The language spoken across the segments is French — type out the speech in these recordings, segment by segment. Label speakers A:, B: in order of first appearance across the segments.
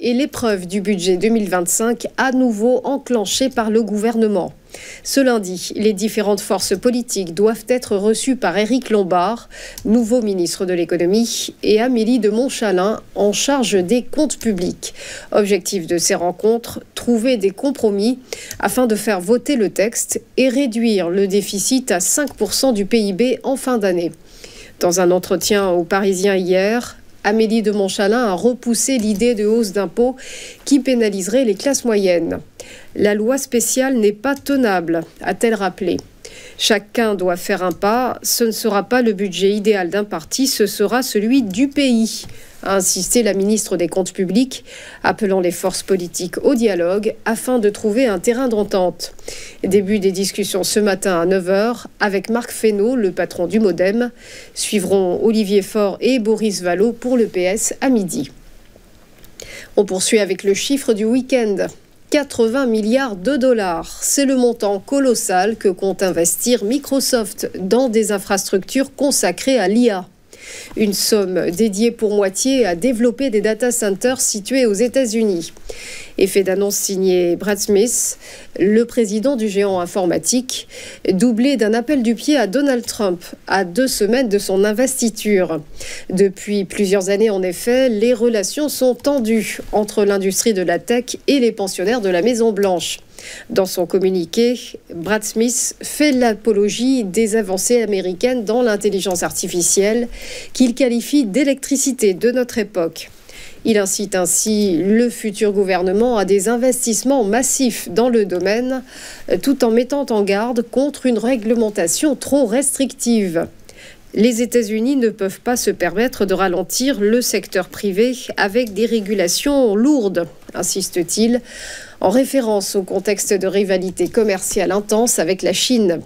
A: et l'épreuve du budget 2025 à nouveau enclenchée par le gouvernement. Ce lundi, les différentes forces politiques doivent être reçues par Éric Lombard, nouveau ministre de l'économie, et Amélie de Montchalin, en charge des comptes publics. Objectif de ces rencontres, trouver des compromis afin de faire voter le texte et réduire le déficit à 5% du PIB en fin d'année. Dans un entretien aux Parisiens hier, Amélie de Montchalin a repoussé l'idée de hausse d'impôts qui pénaliserait les classes moyennes. La loi spéciale n'est pas tenable, a-t-elle rappelé. Chacun doit faire un pas, ce ne sera pas le budget idéal d'un parti, ce sera celui du pays, a insisté la ministre des Comptes publics, appelant les forces politiques au dialogue afin de trouver un terrain d'entente. Début des discussions ce matin à 9h avec Marc Fesneau, le patron du MoDem. Suivront Olivier Faure et Boris Vallaud pour le PS à midi. On poursuit avec le chiffre du week-end. 80 milliards de dollars. C'est le montant colossal que compte investir Microsoft dans des infrastructures consacrées à l'IA. Une somme dédiée pour moitié à développer des data centers situés aux États-Unis. Effet d'annonce signé Brad Smith, le président du géant informatique, doublé d'un appel du pied à Donald Trump à 2 semaines de son investiture. Depuis plusieurs années, en effet, les relations sont tendues entre l'industrie de la tech et les pensionnaires de la Maison-Blanche. Dans son communiqué, Brad Smith fait l'apologie des avancées américaines dans l'intelligence artificielle qu'il qualifie d'électricité de notre époque. Il incite ainsi le futur gouvernement à des investissements massifs dans le domaine, tout en mettant en garde contre une réglementation trop restrictive. Les États-Unis ne peuvent pas se permettre de ralentir le secteur privé avec des régulations lourdes, insiste-t-il, en référence au contexte de rivalité commerciale intense avec la Chine.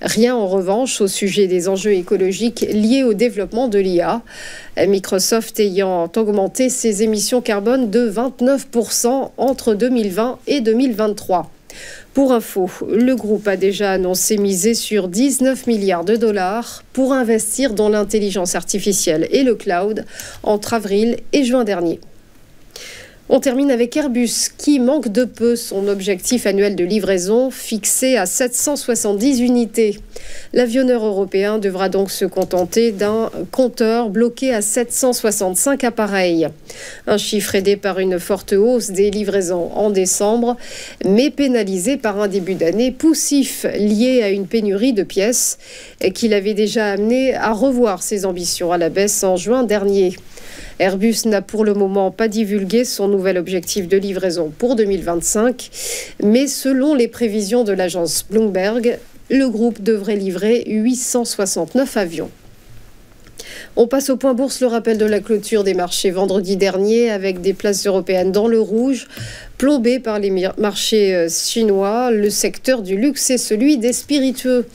A: Rien en revanche au sujet des enjeux écologiques liés au développement de l'IA, Microsoft ayant augmenté ses émissions carbone de 29% entre 2020 et 2023. Pour info, le groupe a déjà annoncé miser sur 19 milliards de dollars pour investir dans l'intelligence artificielle et le cloud entre avril et juin dernier. On termine avec Airbus qui manque de peu son objectif annuel de livraison fixé à 770 unités. L'avionneur européen devra donc se contenter d'un compteur bloqué à 765 appareils. Un chiffre aidé par une forte hausse des livraisons en décembre, mais pénalisé par un début d'année poussif lié à une pénurie de pièces qu'il avait déjà amené à revoir ses ambitions à la baisse en juin dernier. Airbus n'a pour le moment pas divulgué son nouvel objectif de livraison pour 2025, mais selon les prévisions de l'agence Bloomberg, le groupe devrait livrer 869 avions. On passe au point bourse, le rappel de la clôture des marchés vendredi dernier avec des places européennes dans le rouge, plombées par les marchés chinois. Le secteur du luxe et celui des spiritueux.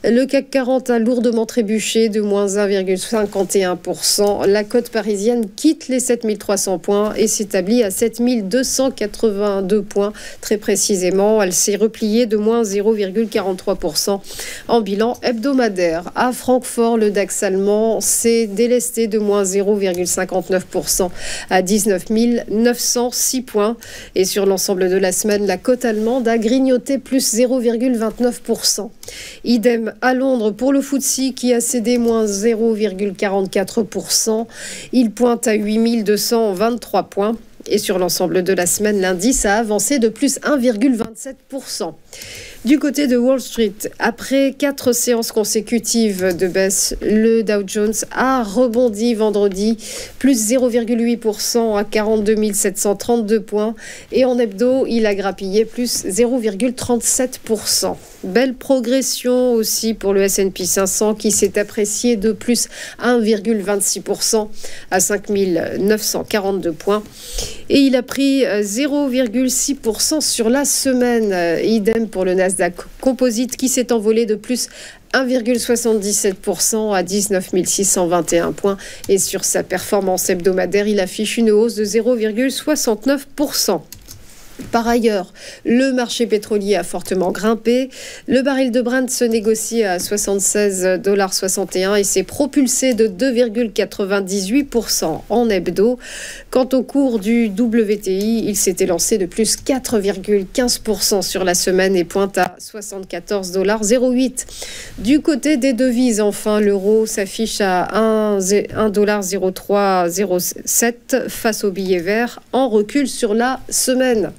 A: Le CAC 40 a lourdement trébuché de moins 1,51%. La cote parisienne quitte les 7300 points et s'établit à 7282 points. Très précisément, elle s'est repliée de moins 0,43% en bilan hebdomadaire. À Francfort, le DAX allemand s'est délesté de moins 0,59% à 19 906 points. Et sur l'ensemble de la semaine, la cote allemande a grignoté plus 0,29%. Idem à Londres pour le FTSE qui a cédé moins 0,44%. Il pointe à 8223 points. Et sur l'ensemble de la semaine, l'indice a avancé de plus 1,27%. Du côté de Wall Street, après 4 séances consécutives de baisse, le Dow Jones a rebondi vendredi, plus 0,8% à 42 732 points. Et en hebdo, il a grappillé plus 0,37%. Belle progression aussi pour le S&P 500 qui s'est apprécié de plus 1,26% à 5 942 points. Et il a pris 0,6% sur la semaine. Idem pour le Nasdaq Composite qui s'est envolé de plus 1,77% à 19 621 points. Et sur sa performance hebdomadaire, il affiche une hausse de 0,69%. Par ailleurs, le marché pétrolier a fortement grimpé. Le baril de Brent se négocie à 76,61 $ et s'est propulsé de 2,98% en hebdo. Quant au cours du WTI, il s'était lancé de plus 4,15% sur la semaine et pointe à 74,08 $. Du côté des devises, enfin, l'euro s'affiche à 1,0307 face au billet vert, en recul sur la semaine.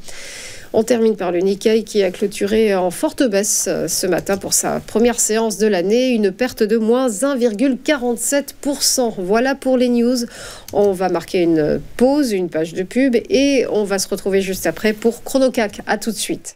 A: On termine par le Nikkei qui a clôturé en forte baisse ce matin pour sa première séance de l'année, une perte de moins 1,47%. Voilà pour les news. On va marquer une pause, une page de pub et on va se retrouver juste après pour Chronocac. À tout de suite.